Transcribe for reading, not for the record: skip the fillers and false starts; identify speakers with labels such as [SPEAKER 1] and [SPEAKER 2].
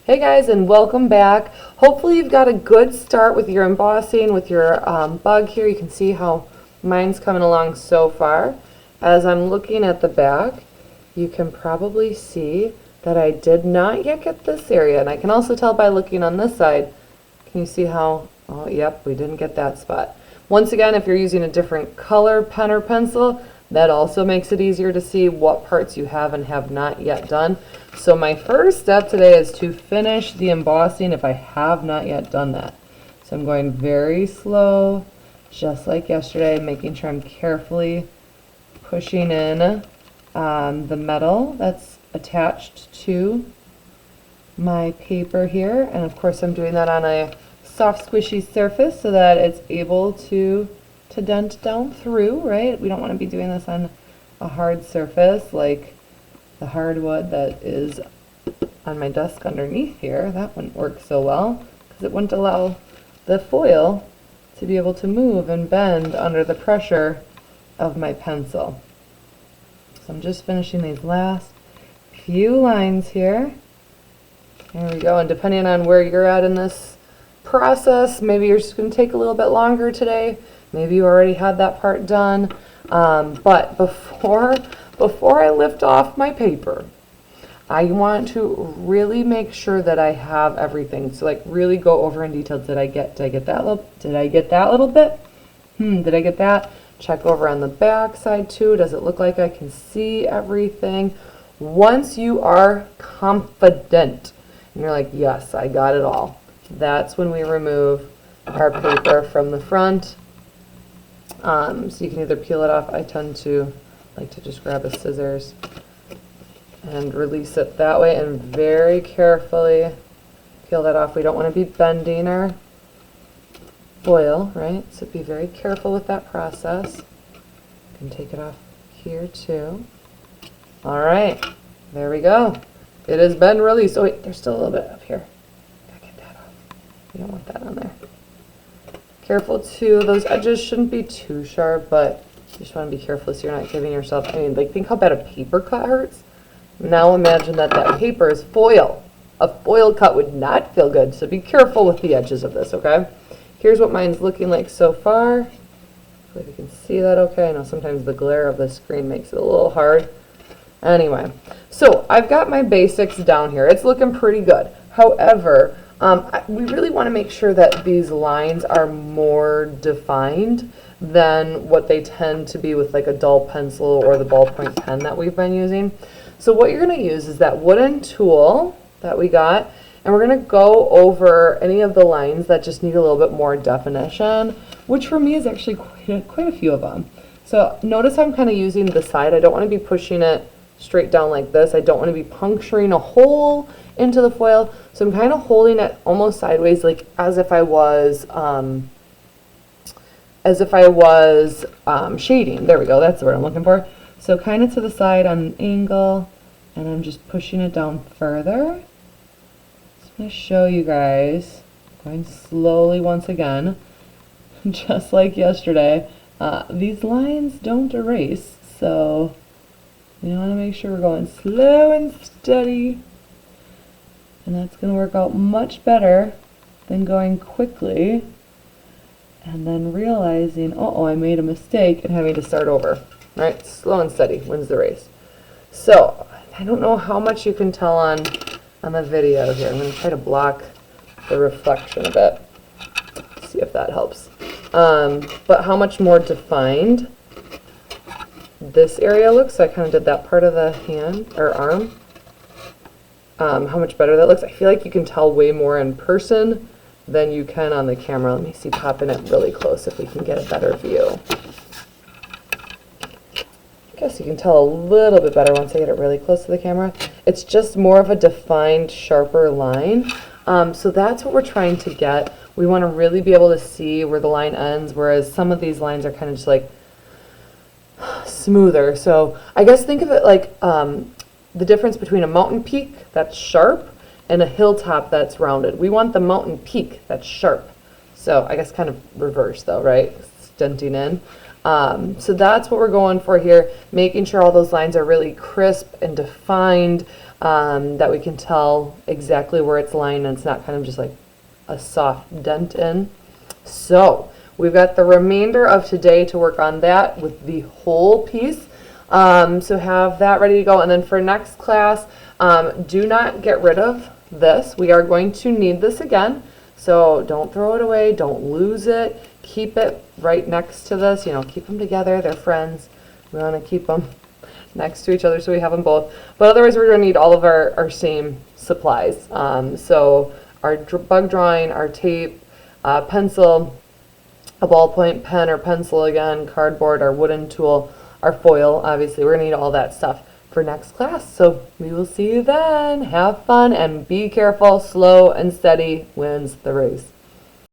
[SPEAKER 1] Hey guys, and welcome back. Hopefully you've got a good start with your embossing, with your bug here. You can see how mine's coming along so far. As I'm looking at the back, you can probably see that I did not yet get this area, and I can also tell by looking on this side. Can you see how, oh yep, we didn't get that spot. Once again, if you're using a different color pen or pencil, that also makes it easier to see what parts you have and have not yet done. So my first step today is to finish the embossing if I have not yet done that. So I'm going very slow, just like yesterday, making sure I'm carefully pushing in the metal that's attached to my paper here. And of course I'm doing that on a soft squishy surface so that it's able to dent down through, right? We don't want to be doing this on a hard surface like the hardwood that is on my desk underneath here. That wouldn't work so well because it wouldn't allow the foil to be able to move and bend under the pressure of my pencil. So I'm just finishing these last few lines here. There we go, and depending on where you're at in this process, maybe you're just going to take a little bit longer today. Maybe you already had that part done, but before I lift off my paper, I want to really make sure that I have everything. So like really go over in detail. Did I get that little bit? Did I get that? Check over on the back side too. Does it look like I can see everything? Once you are confident and you're like, yes, I got it all, that's when we remove our paper from the front. So you can either peel it off. I tend to like to just grab a scissors and release it that way and very carefully peel that off. We don't want to be bending our foil, right? So be very careful with that process. You can take it off here too. All right, there we go. It has been released. Oh wait, there's still a little bit up here. Gotta get that off. You don't want that on there. Careful too, those edges shouldn't be too sharp, but you just want to be careful so you're not giving yourself, I mean, like think how bad a paper cut hurts. Now imagine that paper is foil. A foil cut would not feel good, so be careful with the edges of this, okay? Here's what mine's looking like so far. Hopefully you can see that okay. I know sometimes the glare of the screen makes it a little hard. Anyway, so I've got my basics down here. It's looking pretty good. However, we really want to make sure that these lines are more defined than what they tend to be with like a dull pencil or the ballpoint pen that we've been using. So what you're going to use is that wooden tool that we got, and we're going to go over any of the lines that just need a little bit more definition, which for me is actually quite a few of them. So notice I'm kind of using the side. I don't want to be pushing it straight down like this. I don't want to be puncturing a hole into the foil, so I'm kind of holding it almost sideways, like as if I was shading. There we go, that's the word I'm looking for. So kind of to the side on an angle, and I'm just pushing it down further. Just going to show you guys, going slowly once again, just like yesterday. These lines don't erase, so you want to make sure we're going slow and steady. And that's going to work out much better than going quickly and then realizing, oh, I made a mistake and having to start over. Right? Slow and steady wins the race. So, I don't know how much you can tell on the video here. I'm going to try to block the reflection a bit. See if that helps. But how much more defined this area looks. So I kind of did that part of the hand or arm. How much better that looks. I feel like you can tell way more in person than you can on the camera. Let me see, popping it really close if we can get a better view. I guess you can tell a little bit better once I get it really close to the camera. It's just more of a defined, sharper line. So that's what we're trying to get. We want to really be able to see where the line ends, whereas some of these lines are kind of just like smoother. So I guess think of it like the difference between a mountain peak that's sharp and a hilltop that's rounded. We want the mountain peak that's sharp. So I guess kind of reverse though, right? Stenting in. So that's what we're going for here, making sure all those lines are really crisp and defined. that we can tell exactly where it's lying and it's not kind of just like a soft dent in. So we've got the remainder of today to work on that with the whole piece. So have that ready to go. And then for next class, do not get rid of this. We are going to need this again. So don't throw it away. Don't lose it. Keep it right next to this. You know, keep them together. They're friends. We want to keep them next to each other so we have them both. But otherwise, we're going to need all of our same supplies. So our bug drawing, our tape, pencil, a ballpoint pen or pencil again, cardboard, our wooden tool, our foil. Obviously, we're going to need all that stuff for next class. So we will see you then. Have fun and be careful. Slow and steady wins the race.